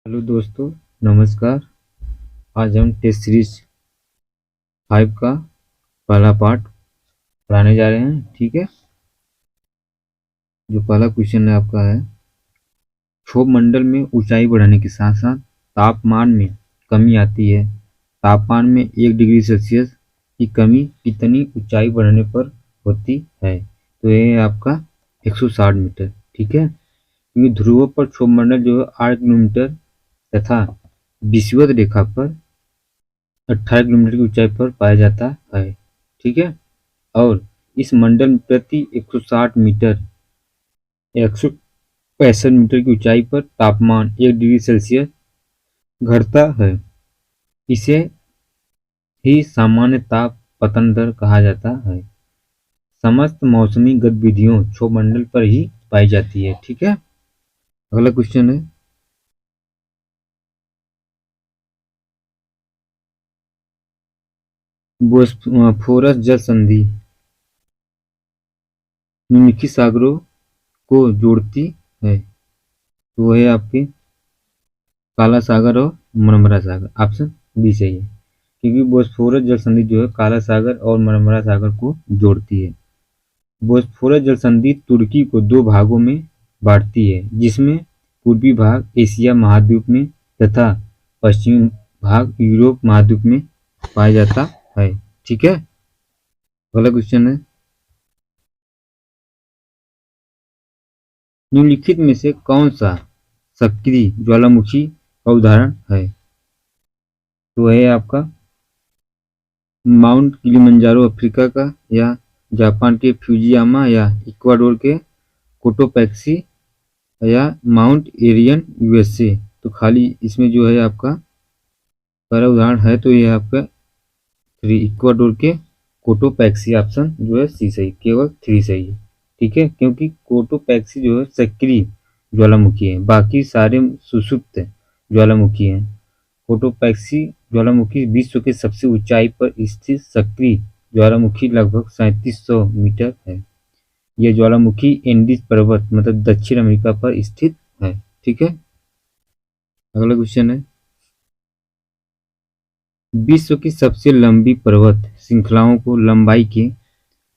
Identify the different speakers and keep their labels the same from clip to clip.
Speaker 1: Hello दोस्तों, नमस्कार। आज हम टेस्ट सीरीज 5 का पहला पार्ट पढ़ाने जा रहे हैं। ठीक है। जो पहला क्वेश्चन है आपका है, क्षोभ मंडल में ऊंचाई बढ़ने के साथ साथ तापमान में कमी आती है। तापमान में 1 डिग्री सेल्सियस की कमी कितनी ऊंचाई बढ़ने पर होती है? तो ये है आपका 160 मीटर। ठीक है। क्योंकि ध्रुवों पर क्षोभ मंडल जो है 8 किलोमीटर तथा विषुवत रेखा पर 18 किलोमीटर की ऊंचाई पर पाया जाता है। ठीक है। और इस मंडल में प्रति 160 मीटर 165 मीटर की ऊंचाई पर तापमान 1 डिग्री सेल्सियस घटता है। इसे ही सामान्य ताप पतन दर कहा जाता है। समस्त मौसमी गतिविधियों क्षोभमंडल पर ही पाई जाती है। ठीक है। अगला क्वेश्चन है, बोस्फोरस जल संधि निम्नलिखित सागरों को जोड़ती है। तो वो है आपके काला सागर और मरमरा सागर। ऑप्शन बी सही है। क्योंकि बोस्फोरस जल संधि जो है काला सागर और मरमरा सागर को जोड़ती है। बोस्फोरस जल संधि तुर्की को 2 भागों में बांटती है, जिसमें पूर्वी भाग एशिया महाद्वीप में तथा पश्चिमी भाग यूरोप महाद्वीप में पाया जाता है। ठीक है। अगला क्वेश्चन है, निम्नलिखित में से कौन सा सक्रिय ज्वालामुखी का उदाहरण है? तो है आपका माउंट किलिमंजारो अफ्रीका का, या जापान के फ्यूजियामा, या इक्वाडोर के कोटोपैक्सी, या माउंट एरियन यूएसए। तो खाली इसमें जो है आपका पहला उदाहरण है, तो ये आपका 3 इक्वाडोर के कोटोपैक्सी। ऑप्शन जो है सी सही, केवल 3 सही है। ठीक है। क्योंकि कोटोपैक्सी जो है सक्रिय ज्वालामुखी है, बाकी सारे सुषुप्त ज्वालामुखी हैं। कोटोपैक्सी ज्वालामुखी विश्व के सबसे ऊंचाई पर स्थित सक्रिय ज्वालामुखी लगभग 3700 मीटर है। यह ज्वालामुखी एंडीज पर्वत मतलब दक्षिण अमेरिका पर स्थित है। ठीक है। अगला क्वेश्चन है, विश्व की सबसे लंबी पर्वत श्रृंखलाओं को लंबाई के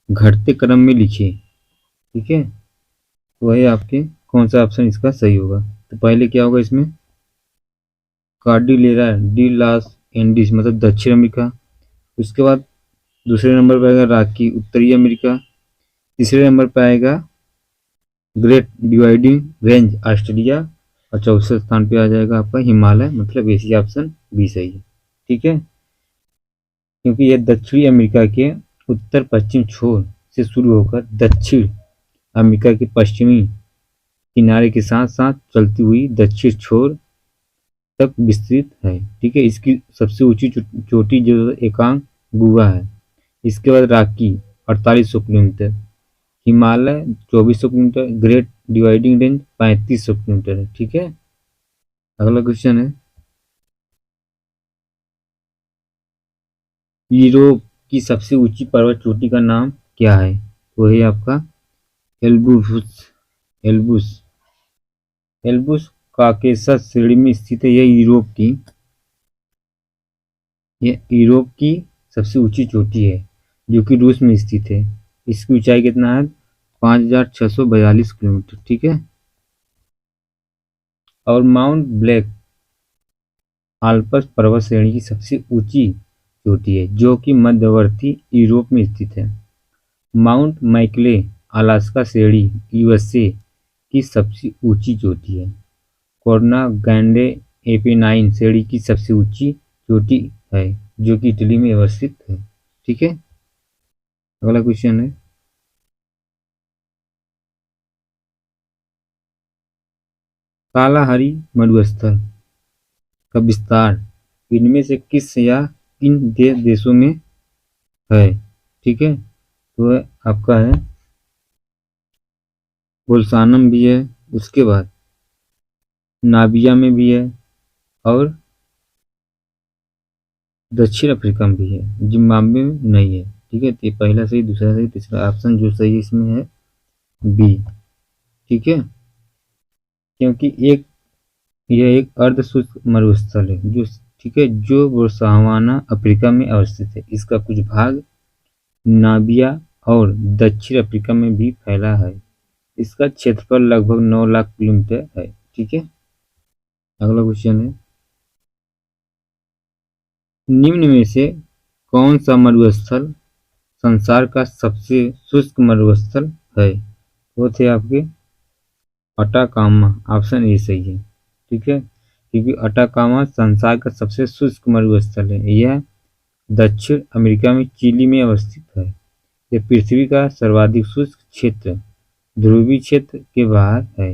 Speaker 1: घटते क्रम में लिखिए। ठीक है। तो वही आपके कौन सा ऑप्शन इसका सही होगा? तो पहले क्या होगा इसमें, कार्डिलेरा डी लास एंडीज मतलब दक्षिण अमेरिका। उसके बाद दूसरे नंबर पर आएगा रॉकी उत्तरी अमेरिका। तीसरे नंबर पर आएगा ग्रेट डिवाइडिंग रेंज ऑस्ट्रेलिया। और चौथे स्थान पे आ जाएगा आपका हिमालय मतलब एशिया। ऑप्शन बी सही है। ठीक है। क्योंकि यह दक्षिणी अमेरिका के उत्तर पश्चिम छोर से शुरू होकर दक्षिण अमेरिका के पश्चिमी किनारे के साथ साथ चलती हुई दक्षिण छोर तक विस्तृत है। ठीक है। इसकी सबसे ऊंची चोटी जो एकांग गुहा है। इसके बाद Rocky 4800 kilometre, Himalaya 2400 kilometre, great dividing range 3500 kilometre है। ठीक है। अगला क्वेश्चन है, यूरोप की सबसे ऊंची पर्वत चोटी का नाम क्या है? वो है आपका एल्ब्रूस। एल्ब्रूस एल्ब्रूस काकेशस श्रेणी में स्थित है। यह यूरोप की सबसे ऊंची चोटी है जो कि रूस में स्थित है। इसकी ऊंचाई कितना है? 5642 किलोमीटर। ठीक है। और माउंट ब्लैक आल्प्स पर्वत श्रेणी की सबसे ऊंची चोटी है जो कि मध्यवर्ती यूरोप में स्थित है। माउंट मैकले अलास्का श्रेणी यूएसए की सबसे ऊंची चोटी है। कोर्ना ग्रैंडे एपेनाइन श्रेणी की सबसे ऊंची चोटी है जो कि इटली में अवस्थित है। ठीक है। अगला क्वेश्चन है, कालाहारी मरुस्थल का विस्तार इनमें से किस या किन देशों में है? ठीक है। तो आपका है बोल्सानम भी है, उसके बाद नाबिया में भी है, और दक्षिण अफ्रीका में भी है, जिम्बाब्वे में नहीं है। ठीक है। तो ये पहला सही, दूसरा सही, तीसरा ऑप्शन जो सही है इसमें है बी। ठीक है। क्योंकि एक यह एक अर्ध शुष्क मरुस्थल है जो, ठीक है, जो बोत्सवाना अफ्रीका में अवस्थित है। इसका कुछ भाग नामिबिया और दक्षिण अफ्रीका में भी फैला है। इसका क्षेत्रफल लगभग 9 लाख किलोमीटर है। ठीक है, अगला क्वेश्चन है, निम्न में से कौन सा मरुस्थल संसार का सबसे शुष्क मरुस्थल है? वो थे आपके अटाकामा, ऑप्शन ए सही है। ठीक है, क्योंकि अटाकामा संसार का सबसे शुष्क मरुस्थल है। यह दक्षिण अमेरिका में चिली में अवस्थित है। यह पृथ्वी का सर्वाधिक शुष्क क्षेत्र ध्रुवीय क्षेत्र के बाहर है।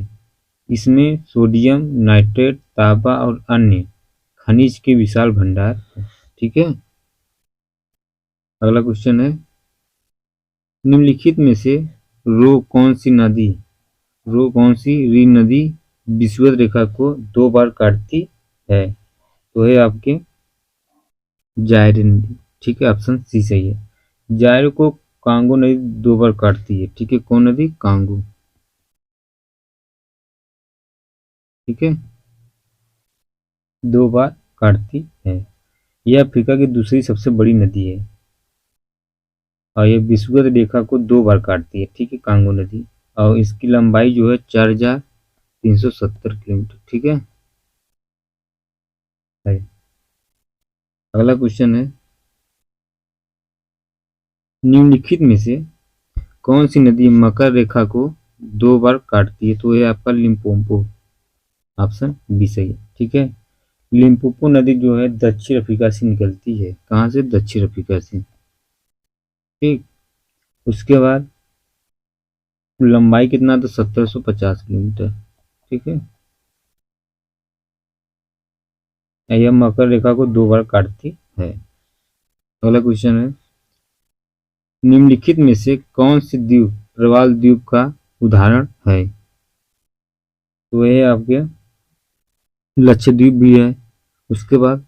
Speaker 1: इसमें सोडियम नाइट्रेट, तांबा और अन्य खनिज के विशाल भंडार है। ठीक है, अगला क्वेश्चन है, निम्नलिखित में से रो कौन सी री नदी विषुवत रेखा को 2 बार काटती है? तो है आपके जायरे नदी। ठीक है, ऑप्शन सी सही है। जायरे को कांगो नदी 2 बार काटती है। ठीक है, कौन नदी? कांगो। ठीक है, 2 बार काटती है। यह अफ्रीका की दूसरी सबसे बड़ी नदी है और यह विषुवत रेखा को 2 बार काटती है। ठीक है, कांगो नदी। और इसकी लंबाई जो है 4370 किलोमीटर। ठीक है, अगला क्वेश्चन है, निम्नलिखित में से कौन सी नदी मकर रेखा को 2 बार काटती है? तो यह आपका लिम्पोपो, ऑप्शन बी सही है। ठीक है, लिम्पोपो नदी जो है दक्षिण अफ्रीका से निकलती है। कहाँ से? दक्षिण अफ्रीका से। ठीक, उसके बाद लंबाई कितना? तो 1750 किलोमीटर। ठीक है, यह मकर रेखा को 2 बार काटती है। अगला क्वेश्चन है, निम्नलिखित में से कौन सी द्वीप प्रवाल द्वीप का उदाहरण है? तो यह आपके लक्षद्वीप भी है, उसके बाद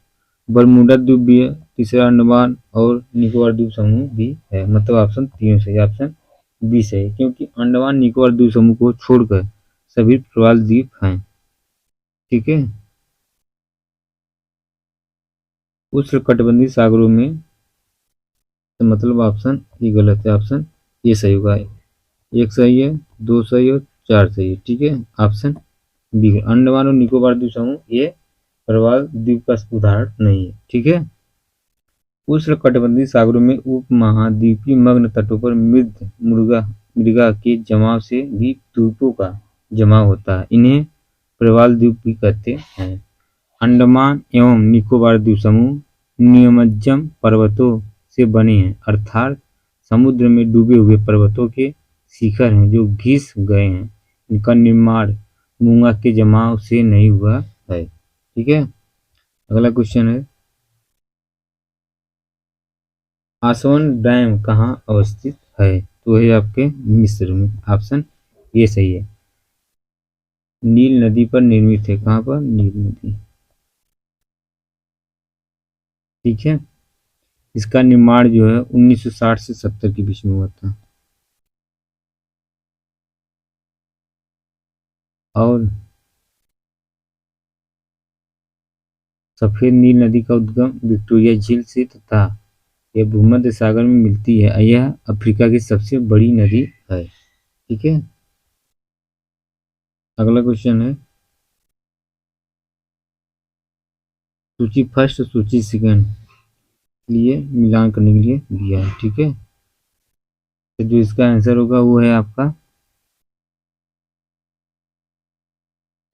Speaker 1: बरमूडा द्वीप भी है, तीसरा अंडमान और निकोबार द्वीप समूह भी है। मतलब ऑप्शन तीनों सही, ऑप्शन बी सही है, क्योंकि अंडमान निकोबार द्वीप समूह को छोड़कर सभी प्रवाल द्वीप हैं। ठीक है, उष्णकटिबंधीय सागरों में, तो मतलब ऑप्शन ये गलत है, ऑप्शन ये सही होगा। 1 सही है, 2 सही और 4 सही है। ठीक है, ऑप्शन बी। अंडमान और निकोबार द्वीप समूह ये प्रवाल द्वीप का उदाहरण नहीं है। ठीक है, उष्णकटिबंधीय सागरों में उपमहाद्वीपीय मग्न तटों पर मृगा के जमाव से भी द्वीपों का जमाव होता है। इन्हें प्रवाल द्वीप भी कहते हैं। अंडमान एवं निकोबार द्वीप समूह निमज्जन पर्वतों से बने हैं, अर्थात समुद्र में डूबे हुए पर्वतों के शिखर हैं जो घिस गए हैं। इनका निर्माण मूंगा के जमाव से नहीं हुआ है। ठीक है, अगला क्वेश्चन है, आसवन डैम कहाँ अवस्थित है? तो है आपके मिस्र में। ऑप्शन ये सही है, नील नदी पर निर्मित है। कहाँ पर? नील नदी। ठीक है, इसका निर्माण जो है 1960 से 70 के बीच में हुआ था। और सफेद नील नदी का उद्गम विक्टोरिया झील से तथा यह भूमध्य सागर में मिलती है। यह अफ्रीका की सबसे बड़ी नदी है। ठीक है, अगला क्वेश्चन है, सूची फर्स्ट सूची सेकंड लिए मिलान करने के लिए दिया है। ठीक है, तो जो इसका आंसर होगा वो है आपका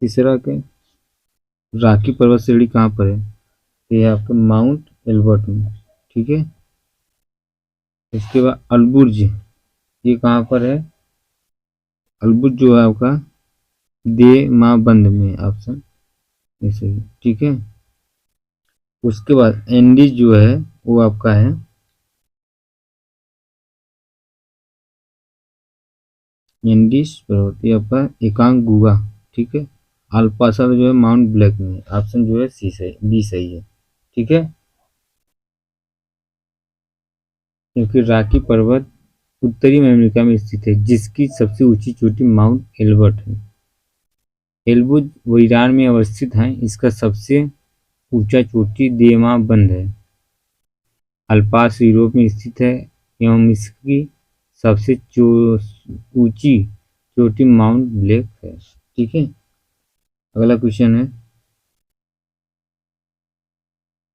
Speaker 1: तीसरा के रॉकी पर्वत श्रेणी कहाँ पर है? तो ये आपके माउंट एल्बर्ट में। ठीक है, इसके बाद अलबुर्ज, ये कहाँ पर है? अलबुर्ज जो है आपका दे माँ बंद में, ऑप्शन ऐसे ही। ठीक है, उसके बाद एंडीज जो है वो आपका है एंडीज पर्वत, ये आपका एकांक गुहा। ठीक है, अल्पासा जो है माउंट ब्लैक में, ऑप्शन जो है सी सही, बी सही है। ठीक है, क्योंकि रॉकी पर्वत उत्तरी अमेरिका में स्थित है जिसकी सबसे ऊंची चोटी माउंट एल्बर्ट है। एल्बुज वो ईरान में अवस्थित है। इसका सबसे ऊंचा चोटी देमाबंद है। अल्पास यूरोप में स्थित है एवं इसकी सबसे ऊंची चोटी माउंट ब्लैक है। ठीक है, अगला क्वेश्चन है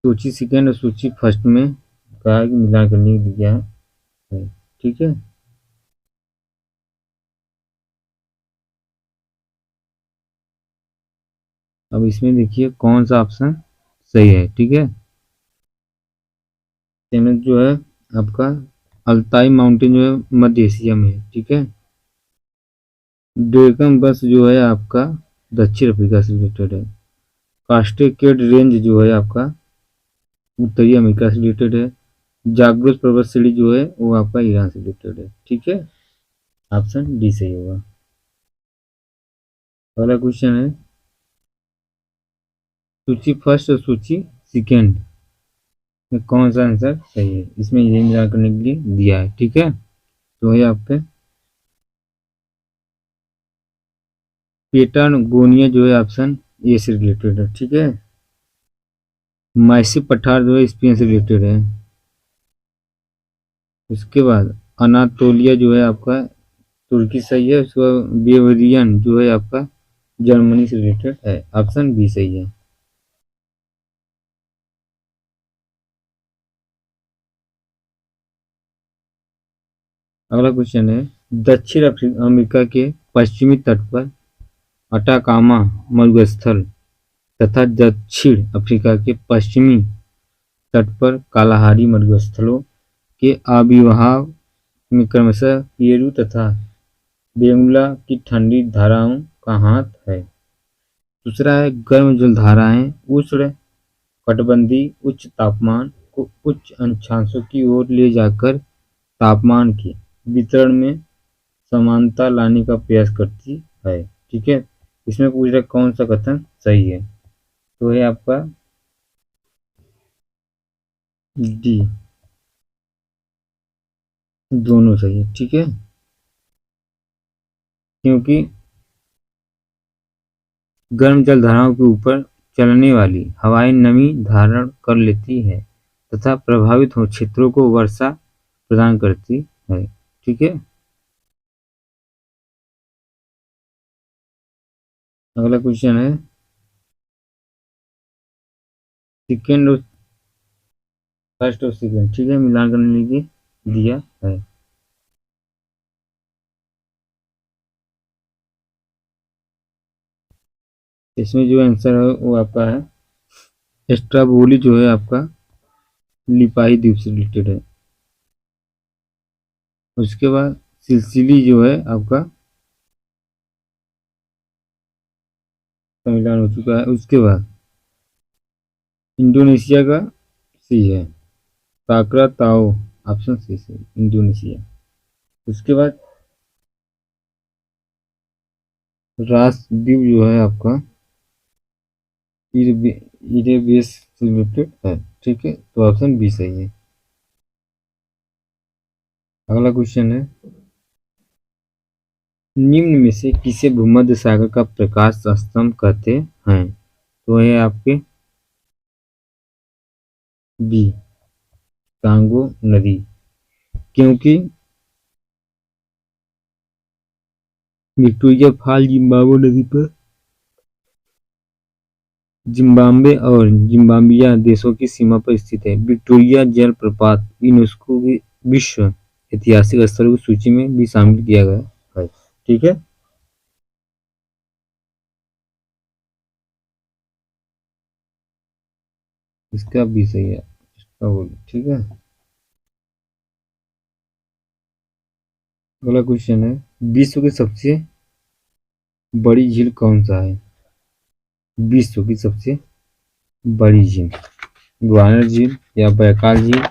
Speaker 1: सूची सेकंड और सूची फर्स्ट में कहा कि मिलान करने के दिया है। ठीक है, अब इसमें देखिए कौन सा ऑप्शन सही है। ठीक है, जो है आपका अल्ताई माउंटेन जो है मध्य एशिया में है। ठीक है, ड्रैगन बस जो है आपका दक्षिण अफ्रीका से रिलेटेड है। कास्केड रेंज जो है आपका उत्तरी अमेरिका से रिलेटेड है। जाग्रत पर्वत श्रेणी जो है वो आपका ईरान से रिलेटेड है। ठीक है, ऑप्शन डी सही होगा। अगला क्वेश्चन है सूची फर्स्ट और सूची सेकेंड में कौन सा आंसर सही है। इसमें यही मिलान करने के लिए दिया है। ठीक है, तो है आपके पेटागोनिया जो है ऑप्शन ए से रिलेटेड है। ठीक है, मैसी पठार जो है स्पेन से रिलेटेड है। उसके बाद अनातोलिया जो है आपका तुर्की सही है। उसके बाद बेवरियन जो है आपका जर्मनी से रिलेटेड है। ऑप्शन बी सही है। अगला क्वेश्चन है दक्षिण अमेरिका के पश्चिमी तट पर अटाकामा मरुस्थल तथा दक्षिण अफ्रीका के पश्चिमी तट पर कालाहारी मरुस्थलों के आविर्भाव में क्रमशः पेरू तथा बेंगुला की ठंडी धाराओं का हाथ है। दूसरा है गर्म जलधाराएं उष्ण कटिबंधीय उच्च तापमान को उच्च अक्षांशों की ओर ले जाकर तापमान के वितरण में समानता लाने का प्रयास करती है। ठीक है, इसमें पूछ रहा कौन सा कथन सही है, तो है आपका डी, दोनों सही है। ठीक है, क्योंकि गर्म जलधाराओं के ऊपर चलने वाली हवाएं नमी धारण कर लेती है तथा प्रभावित हो क्षेत्रों को वर्षा प्रदान करती है। ठीक है, अगला क्वेश्चन है सेकेंड और फर्स्ट और सेकेंड। ठीक है, मिलान करने के लिए दिया है। इसमें जो आंसर है वो आपका है स्ट्राबोली जो है आपका लिपाई द्वीप से रिलेटेड है। उसके बाद सिलसिली जो है आपका मिलान हो चुका है। उसके बाद इंडोनेशिया का सी है काकरा ताओ, ऑप्शन सी से इंडोनेशिया। उसके बाद रासद्वीप जो है आपका इरेबेस से रिलेटेड है। ठीक है, तो ऑप्शन बी सही है। अगला क्वेश्चन है निम्न में से किसे भूमध्य सागर का प्रकाश स्तंभ कहते हैं, तो है आपके बी कांगो नदी, क्योंकि विक्टोरिया फॉल जिम्बाब्वे नदी पर जिम्बाब्वे और जिम्बाब्विया देशों की सीमा पर स्थित है। विक्टोरिया जलप्रपात यूनेस्को की विश्व ऐतिहासिक स्थलों की सूची में भी शामिल किया गया है। ठीक है, इसका भी सही है इसका बोल। ठीक है, अगला क्वेश्चन है विश्व की सबसे बड़ी झील कौन सा है। विश्व की सबसे बड़ी झील ग्वालियर झील या बैकाल झील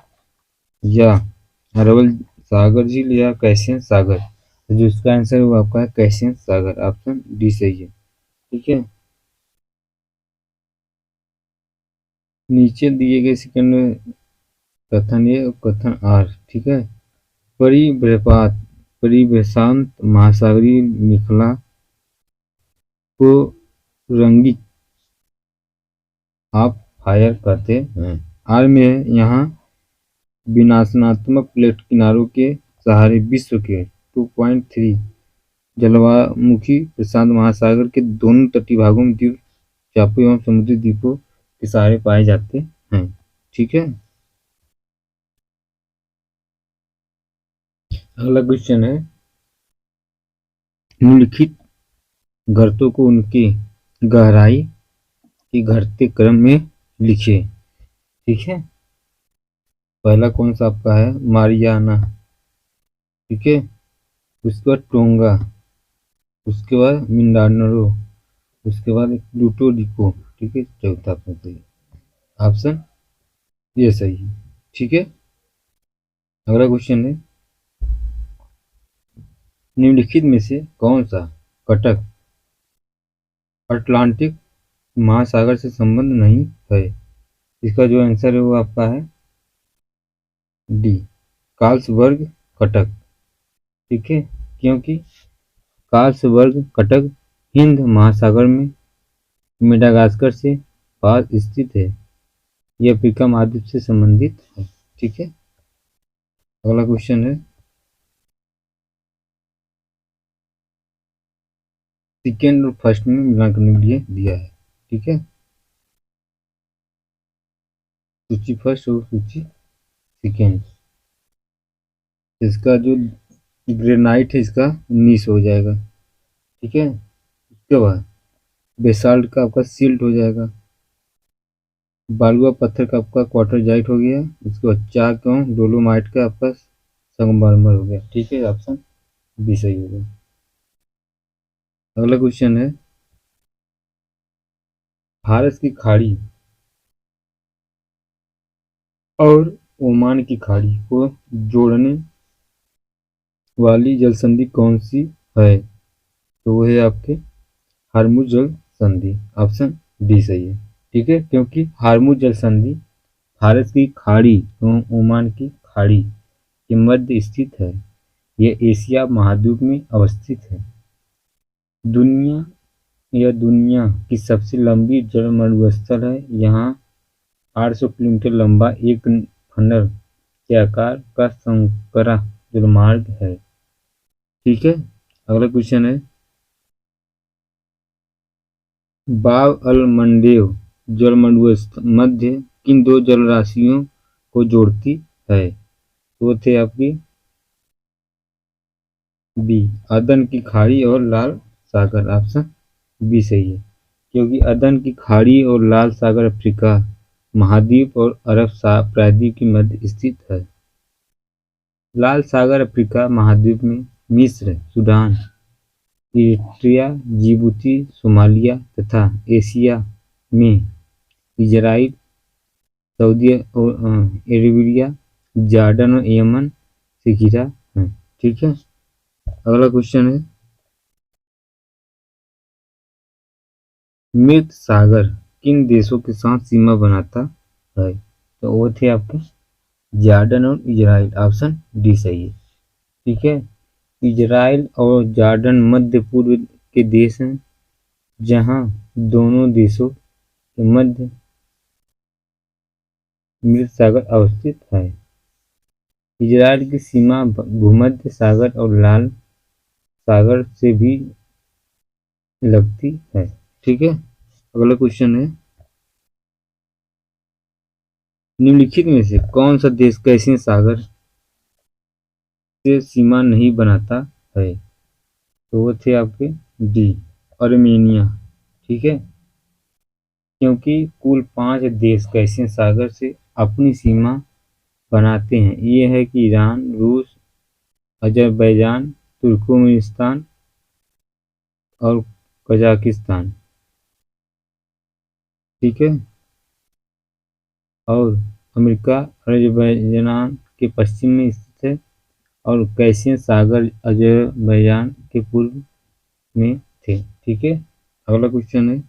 Speaker 1: या अरवल सागर झील या कैशियन सागर। तो जो इसका आंसर है वो आपका है कैशियन सागर। ऑप्शन डी सही है। ठीक है, नीचे दिए गए सेकंड कथन ए और कथन आर। ठीक है, परिव्रपात परिवेशांत महासागरीय मेखला को रंगी आप फायर करते हैं। आर में है, यहाँ विनाशनात्मक प्लेट किनारों के सहारे विश्व के 2.3 जलवामुखी प्रशांत महासागर के दोनों तटीय भागों में द्वीप टापू एवं समुद्री द्वीपों के सहारे पाए जाते हैं। ठीक है, अगला क्वेश्चन है, निम्नलिखित गर्तों को उनकी गहराई के घटते क्रम में लिखे। ठीक है, पहला कौन सा आपका है, मारियाना। ठीक है, उसके बाद टोंगा, उसके बाद मिंडानारो, उसके बाद प्लूटो रिको। ठीक है, चौथा ऑप्शन ये सही है। ठीक है, अगला क्वेश्चन है, निम्नलिखित में से कौन सा कटक अटलांटिक महासागर से संबंध नहीं है। इसका जो आंसर है वो आपका है डी, कार्लसबर्ग कटक। ठीक है, क्योंकि कार्लसबर्ग कटक हिंद महासागर में मेडागास्कर से पास स्थित है। यह अफ्रीका महाद्वीप से संबंधित है। ठीक है, अगला क्वेश्चन है, सेकेंड और फर्स्ट में मिलान करने के लिए दिया है। ठीक है, सूची फर्स्ट और सूची सेकेंड। इसका जो ग्रेनाइट है इसका 19 हो जाएगा। ठीक है, उसके बाद बेसाल्ट का आपका सिल्ट हो जाएगा, बालुआ पत्थर का आपका क्वार्टरजाइट हो गया, उसके बाद चाक एवं डोलोमाइट का आपका संगमरमर हो गया। ठीक है, ऑप्शन बी सही होगा। अगला क्वेश्चन है, फारस की खाड़ी और ओमान की खाड़ी को जोड़ने वाली जलसंधि कौन सी है। तो वो है आपके हार्मुज जल संधि। ऑप्शन डी सही है। ठीक है, क्योंकि हार्मुज जल संधि फारस की खाड़ी एवं ओमान की खाड़ी के मध्य स्थित है। यह एशिया महाद्वीप में अवस्थित है। यह दुनिया की सबसे लंबी जल मरुस्थल है। यहाँ 800 किलोमीटर लंबा एक फनल के आकार का संकरा जलमार्ग है। ठीक है, अगला क्वेश्चन है, बाब अल मंडेव जलमंडूस्थल मध्य किन दो जलराशियों को जोड़ती है। तो थे आपकी बी, अदन की खाड़ी और लाल सागर। ऑप्शन बी सही है, क्योंकि अदन की खाड़ी और लाल सागर अफ्रीका महाद्वीप और अरब प्रायद्वीप के मध्य स्थित है। लाल सागर अफ्रीका महाद्वीप में मिस्र, सूडान, इरिट्रिया, जिबूती, सोमालिया तथा एशिया में इजराइल, सऊदी अरेबिया, जॉर्डन और यमन से घिरा है। ठीक है, अगला क्वेश्चन है, मृत सागर किन देशों के साथ सीमा बनाता है। तो वो थे आपके जॉर्डन और इजराइल। ऑप्शन डी सही है। ठीक है, इजराइल और जॉर्डन मध्य पूर्व के देश हैं, जहां दोनों देशों के मध्य मृत सागर अवस्थित है। इजराइल की सीमा भूमध्य सागर और लाल सागर से भी लगती है। ठीक है, अगला क्वेश्चन है, निम्नलिखित में से कौन सा देश कैस्पियन सागर से सीमा नहीं बनाता है। तो वो थे आपके डी, आर्मेनिया। ठीक है, क्योंकि कुल 5 देश कैस्पियन सागर से अपनी सीमा बनाते हैं। ये है कि ईरान, रूस, अजरबैजान, तुर्कमेनिस्तान और कजाकिस्तान। ठीक है, और अमेरिका अजरबैजान के पश्चिम में स्थित है और कैस्पियन सागर अजरबैजान के पूर्व में थे। ठीक है, अगला क्वेश्चन है,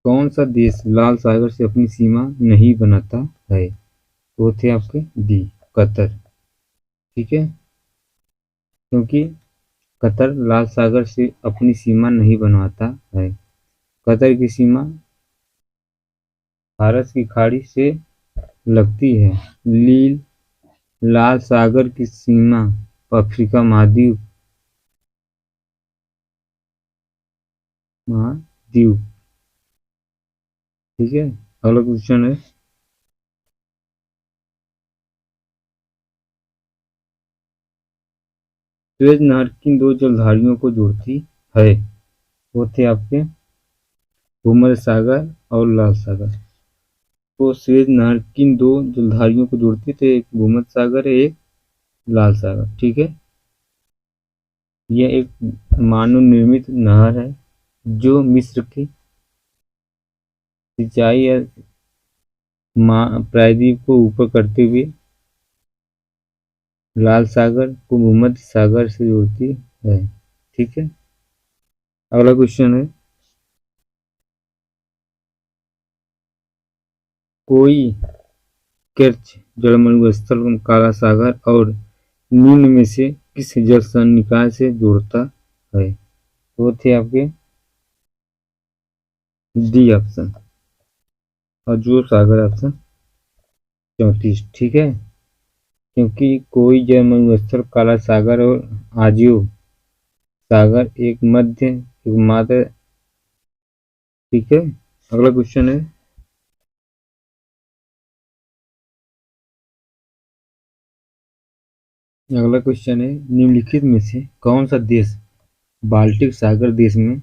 Speaker 1: कौन सा देश लाल सागर से अपनी सीमा नहीं बनाता है। तो वो थे आपके डी, कतर। ठीक है, क्योंकि कतर लाल सागर से अपनी सीमा नहीं बनवाता है। कतर की सीमा फारस की खाड़ी से लगती है। लील लाल सागर की सीमा अफ्रीका महाद्वीप महाद्वीप ठीक है। अगला क्वेश्चन है, सुएज नहर किन दो जलधारियों को जोड़ती है? वो थे आपके भूमध्य सागर और लाल सागर। तो सुएज नहर किन दो जलधारियों को जोड़ती थे? एक भूमध्य सागर है, एक लाल सागर। ठीक है। यह एक मानव निर्मित नहर है जो मिस्र की सिंचाई या प्रायद्वीप को ऊपर करते हुए लाल सागर को भूमध्य सागर से जोड़ती है। ठीक है। अगला क्वेश्चन है, कोई कर्च जलमरुस्थल काला सागर और निम्न में से किस जल निकाय से जोड़ता है? वो थे आपके डी ऑप्शन, और जो सागर ऑप्शन 34। ठीक है। क्योंकि कोई जलमरुस्थल काला सागर और आजियो सागर एक मध्य एक मात्र। ठीक है। अगला क्वेश्चन है, निम्नलिखित में से कौन सा देश बाल्टिक सागर देश में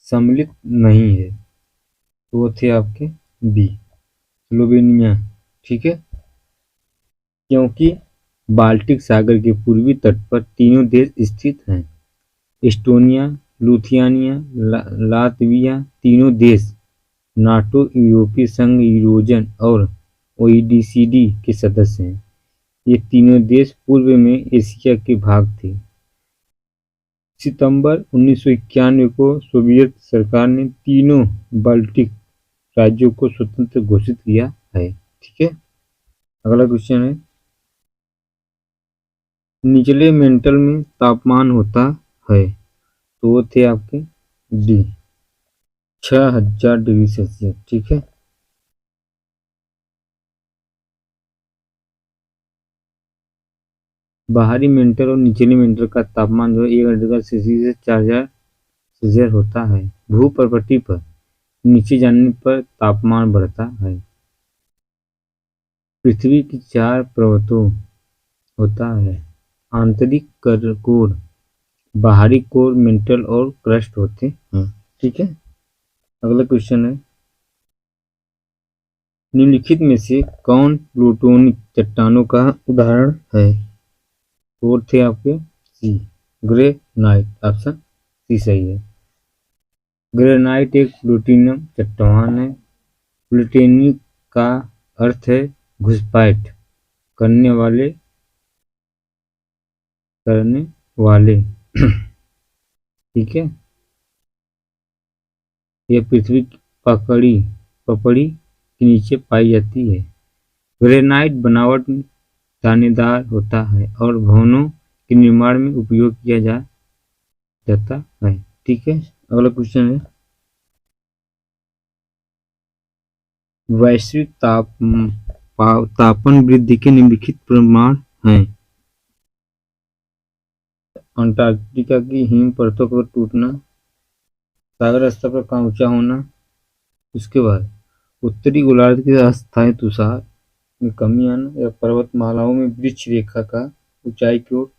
Speaker 1: सम्मिलित नहीं है? तो वो थे आपके बी, स्लोवेनिया। ठीक है। क्योंकि बाल्टिक सागर के पूर्वी तट पर तीनों देश स्थित हैं। एस्टोनिया, लिथुआनिया, लातविया तीनों देश नाटो, यूरोपीय संघ, यूरोजन और ओईसीडी के सदस्य हैं। ये तीनों देश पूर्व में एशिया के भाग थे। सितंबर 1991 को सोवियत सरकार ने तीनों बाल्टिक राज्यों को स्वतंत्र घोषित किया है। ठीक है। अगला क्वेश्चन है, निचले मेंटल में तापमान होता है? तो वो थे आपके डी, 6000 डिग्री सेल्सियस। ठीक है। बाहरी मेंटल और निचले मेंटल का तापमान जो 1000 सेल्सियस से 4000 सेल्सियस होता है। भूप्रपट्टी पर नीचे जाने पर तापमान बढ़ता है। पृथ्वी की 4 परतों होता है, आंतरिक कोर, बाहरी कोर, मेंटल और क्रस्ट होते हैं। ठीक है। अगला क्वेश्चन है, निम्नलिखित में से कौन प्लूटोनिक चट्टानों का उदाहरण है? और थे आपके सी, ग्रेनाइट। ऑप्शन सी सही है। ग्रेनाइट एक प्लूटोनियम चट्टान है। प्लूटोनिक का अर्थ है घुसपैठ करने वाले ठीक है। यह पृथ्वी की पपड़ी के नीचे पाई जाती है। ग्रेनाइट बनावट दानेदार होता है और भवनों के निर्माण में उपयोग किया जाता है। ठीक है। अगला क्वेश्चन है, वैश्विक तापन वृद्धि के निम्नलिखित प्रमाण हैं? अंटार्कटिका की हिम परतों का टूटना, सागर स्तर पर का ऊंचा होना, उसके बाद उत्तरी गोलार्ध के अस्थायी तुषार में कमी आना, या पर्वतमालाओं में वृक्ष रेखा का ऊंचाई की ओर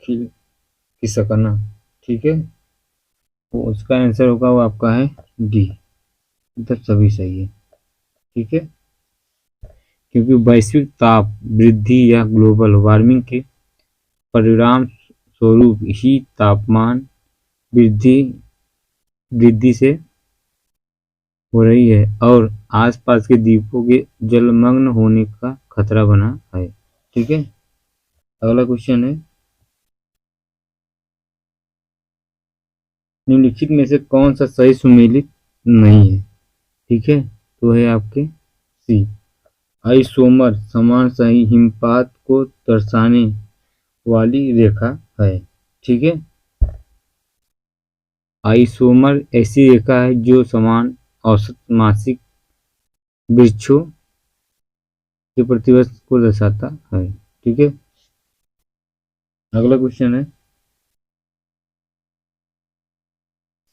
Speaker 1: खिसकना। ठीक है। तो उसका आंसर होगा वो आपका है डी, मतलब सभी सही है। ठीक है। क्योंकि वैश्विक ताप वृद्धि या ग्लोबल वार्मिंग के परिणाम स्वरूप ही तापमान वृद्धि से हो रही है और आसपास के द्वीपों के जलमग्न होने का खतरा बना है। ठीक है। अगला क्वेश्चन है, निम्नलिखित में से कौन सा सही सुमेलित नहीं है? ठीक है। तो है आपके सी, आइसोमर समान सही हिमपात को दर्शाने वाली रेखा है। ठीक है। आइसोमर ऐसी रेखा है जो समान औसत मासिक वृक्षों के प्रतिवर्ष को दर्शाता है। ठीक है, अगला क्वेश्चन है,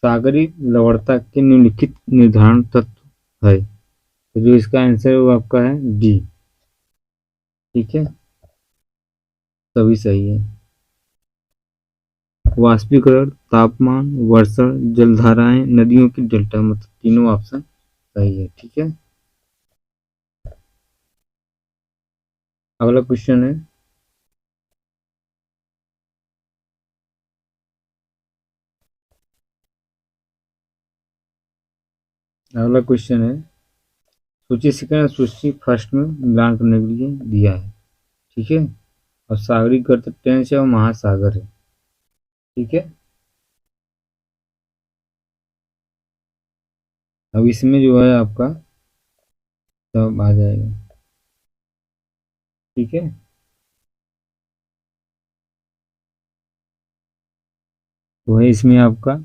Speaker 1: सागरी लवणता के निम्नलिखित निर्धारण तत्व है। तो जो इसका आंसर है वो आपका है डी। ठीक है, सभी सही है। वाष्पीकरण, तापमान, वर्षा, जलधाराएं, नदियों की डेल्टा, मतलब तीनों ऑप्शन सही है। ठीक है, अगला क्वेश्चन है, अगला क्वेश्चन है, सूची सेकंड सूची फर्स्ट में मिलान करने के लिए दिया है। ठीक है, और सागरी गर्त टेंस है और महासागर है। ठीक है, अब इसमें जो है आपका सब आ जाएगा। ठीक है, तो है इसमें आपका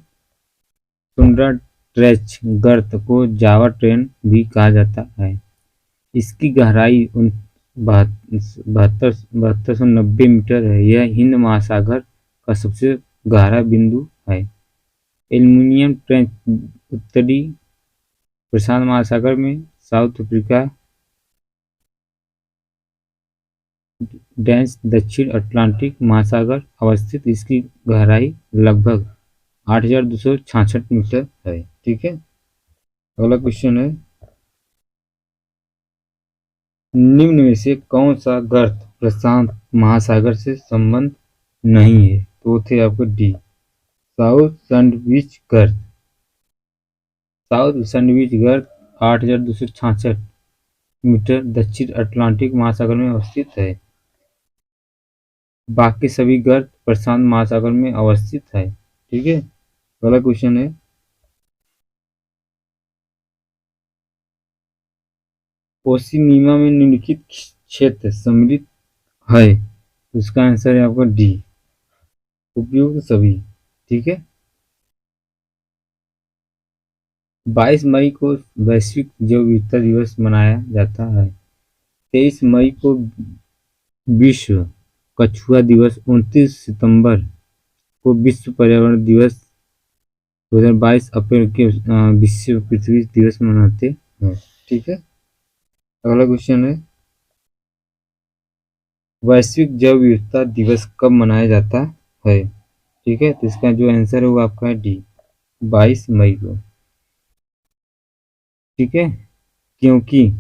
Speaker 1: टुंड्रा ट्रेच गर्त को जावा ट्रेन भी कहा जाता है। इसकी गहराई 7290 है। यह हिंद महासागर का सबसे गहरा बिंदु है। एल्यूमिनियम ट्रेंच उत्तरी प्रशांत महासागर में, साउथ अफ्रीका डैश दक्षिण अटलांटिक महासागर अवस्थित। इसकी गहराई लगभग 8266 मीटर है। ठीक है, अगला क्वेश्चन है, निम्न में से कौन सा गर्त प्रशांत महासागर से संबंध नहीं है? तो थे आपको डी, साउथ सैंडविच गर्त। साउथ सैंडविच गर्त 8266 मीटर दक्षिण अटलांटिक महासागर में अवस्थित है। बाकी सभी गर्त प्रशांत महासागर में अवस्थित है। ठीक है, अगला क्वेश्चन है, ओशिनिमा में निम्नलिखित क्षेत्र सम्मिलित है। उसका आंसर है आपका डी, उपयुक्त सभी। ठीक है, 22 मई को वैश्विक जैव विविधता दिवस मनाया जाता है। 23 मई को विश्व कछुआ दिवस, 29 सितंबर को विश्व पर्यावरण दिवस, 2022 अप्रैल के विश्व पृथ्वी दिवस मनाते हैं। ठीक है, अगला क्वेश्चन है, वैश्विक जैव विविधता दिवस कब मनाया जाता है? ठीक है, तो इसका जो आंसर है वो आपका है डी, 22 मई को। ठीक है, क्योंकि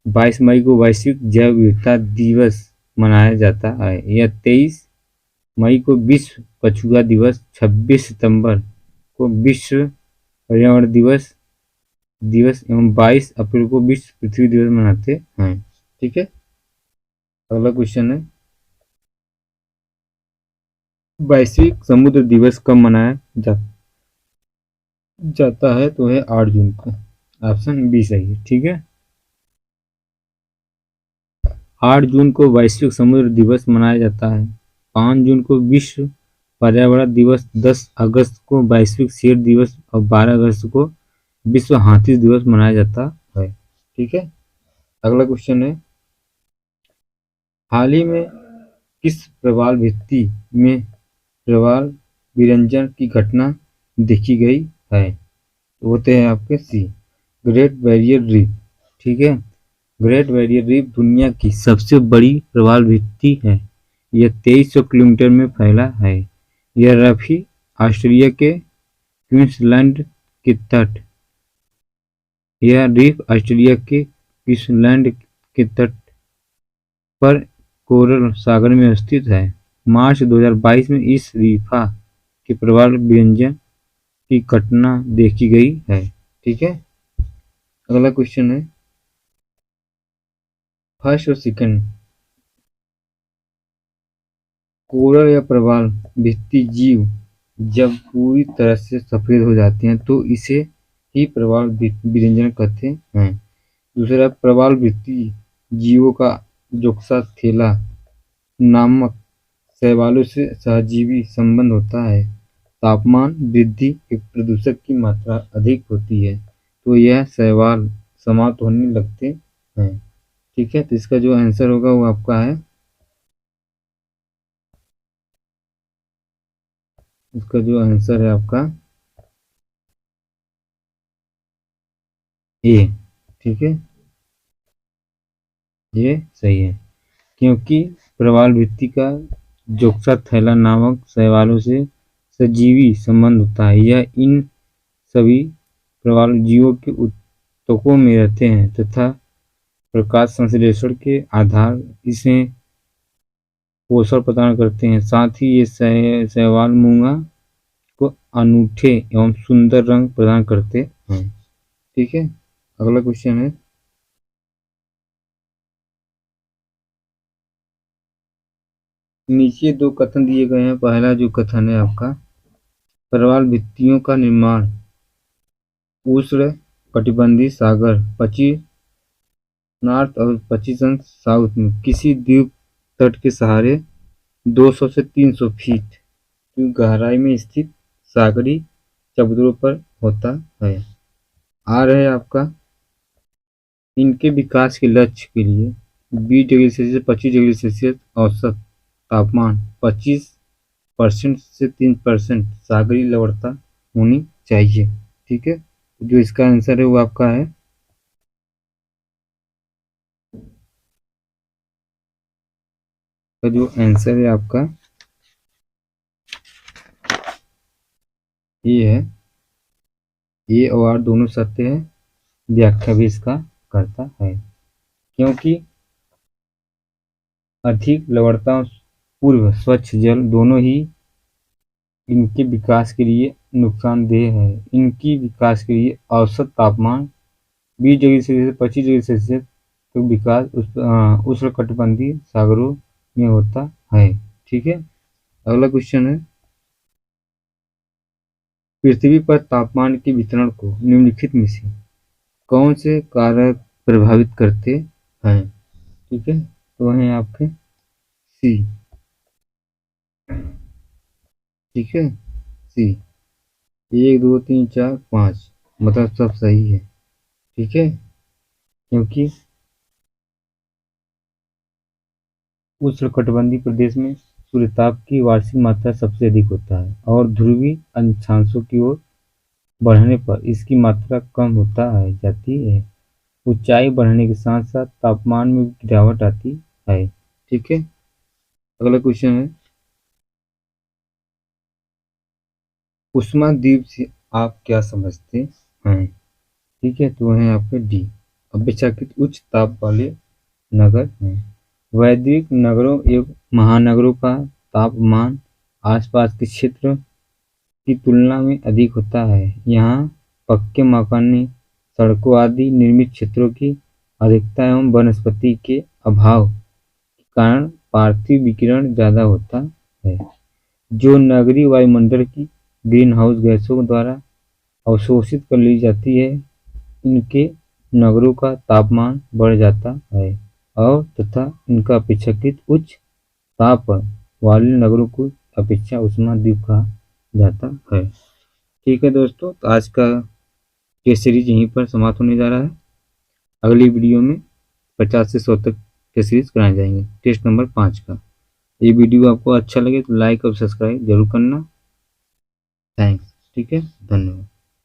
Speaker 1: 22 मई को वैश्विक जैव विविधता दिवस मनाया जाता है। यह 23 मई को विश्व कछुआ दिवस, 26 सितंबर को विश्व पर्यावरण दिवस एवं 22 अप्रैल को विश्व पृथ्वी दिवस मनाते हैं। ठीक है, अगला क्वेश्चन है, वैश्विक समुद्र दिवस कब मनाया जाता है? तो है 8 जून को। ऑप्शन बी सही है। ठीक है, 8 जून को वैश्विक समुद्र दिवस मनाया जाता है। 5 जून को विश्व पर्यावरण दिवस, 10 अगस्त को वैश्विक शेर दिवस और 12 अगस्त को विश्व हाथी दिवस मनाया जाता है। ठीक है, अगला क्वेश्चन है, हाल ही में किस प्रवाल भित्ति में प्रवाल विरंजन की घटना देखी गई है? तो होते हैं आपके सी, ग्रेट बैरियर रीफ। ठीक है, ग्रेट बैरियर रीफ दुनिया की सबसे बड़ी प्रवाल भित्ति है। यह 2300 किलोमीटर में फैला है। यह रफी ऑस्ट्रेलिया के क्वींसलैंड के तट यह रीफ ऑस्ट्रेलिया के क्वींसलैंड के तट पर कोरल सागर में स्थित है। मार्च 2022 में इस रीफा के प्रवाल विरंजन की घटना देखी गई है। ठीक है, अगला क्वेश्चन है, फर्स्ट और सेकंड कोरल या प्रवाल भित्ति जीव जब पूरी तरह से सफेद हो जाते हैं तो इसे ही प्रवाल विरंजन कहते हैं। दूसरा, प्रवाल भित्ति जीवों का जोक्सा थेला नामक शैवालों से सहजीवी संबंध होता है। तापमान वृद्धि के प्रदूषक की मात्रा अधिक होती है तो यह शैवाल समाप्त होने लगते हैं। ठीक है, तो इसका जो आंसर होगा वो आपका है, इसका जो आंसर है आपका ए। ठीक है, ये सही है, क्योंकि प्रवाल भित्ति का जोक्सा थैला नामक शैवालों से सजीवी संबंध होता है। यह इन सभी प्रवाल जीवों के ऊतकों में रहते हैं तथा प्रकाश संश्लेषण के आधार इसे पोषण प्रदान करते हैं। साथ ही ये शैवाल मूंगा को अनूठे एवं सुंदर रंग प्रदान करते हैं। ठीक है, अगला क्वेश्चन है, नीचे दो कथन दिए गए हैं। पहला जो कथन है आपका, प्रवाल भित्तियों का निर्माण उष्ण कटिबंधीय सागर 25 नॉर्थ और 25 अंश साउथ में किसी द्वीप तट के सहारे 200 से 300 फीट की गहराई में स्थित सागरी चबूतरों पर होता है। आ रहे आपका, इनके विकास के लक्ष्य के लिए 20 डिग्री सेल्सियस 25 डिग्री सेल्सियस औसत तापमान 25% से 3% सागरी लवणता होनी चाहिए। ठीक है, जो इसका आंसर है वो आपका है, तो जो आंसर है आपका ये है, ए और आर दोनों सत्य है, व्याख्या भी इसका करता है, क्योंकि अधिक लवणता पूर्व स्वच्छ जल दोनों ही इनके विकास के लिए नुकसानदेह है। इनकी विकास के लिए औसत तापमान 20 डिग्री सेल्सियस 25 डिग्री सेल्सियस तो विकास उष्णकटिबंधीय सागरों में होता है। ठीक है, अगला क्वेश्चन है, पृथ्वी पर तापमान के वितरण को निम्नलिखित में से कौन से कारक प्रभावित करते हैं? ठीक है, तो हैं आपके सी। ठीक है, सी 1 2 3 4 5 मतलब सब सही है। ठीक है, क्योंकि उष्णकटिबंधीय प्रदेश में सूर्यताप की वार्षिक मात्रा सबसे अधिक होता है और ध्रुवीय अक्षांशों की ओर बढ़ने पर इसकी मात्रा कम होता है जाती है। ऊंचाई बढ़ने के साथ साथ तापमान में गिरावट आती है। ठीक है, अगला क्वेश्चन है, उष्माद्वीप से आप क्या समझते हैं? ठीक है, तो है आपके डी, अपेक्षाकृत उच्च ताप वाले नगर हैं। वैश्विक नगरों एवं महानगरों का तापमान आसपास के क्षेत्र की तुलना में अधिक होता है। यहाँ पक्के मकानों, सड़कों आदि निर्मित क्षेत्रों की अधिकता एवं वनस्पति के अभाव के कारण पार्थिव विकिरण ज़्यादा होता है, जो नगरीय वायुमंडल की ग्रीन हाउस गैसों द्वारा अवशोषित कर ली जाती है। इनके नगरों का तापमान बढ़ जाता है और तथा इनका अपेक्षाकृत उच्च ताप वाले नगरों को अपेक्षा उष्माद्वीप कहा जाता है। ठीक है दोस्तों, तो आज का टेस्ट सीरीज यहीं पर समाप्त होने जा रहा है। अगली वीडियो में 50 से 100 तक टेस्ट सीरीज कराए जाएंगे, टेस्ट नंबर 5 का। ये वीडियो आपको अच्छा लगे तो लाइक और सब्सक्राइब जरूर करना। थैंक्स। ठीक है, धन्यवाद।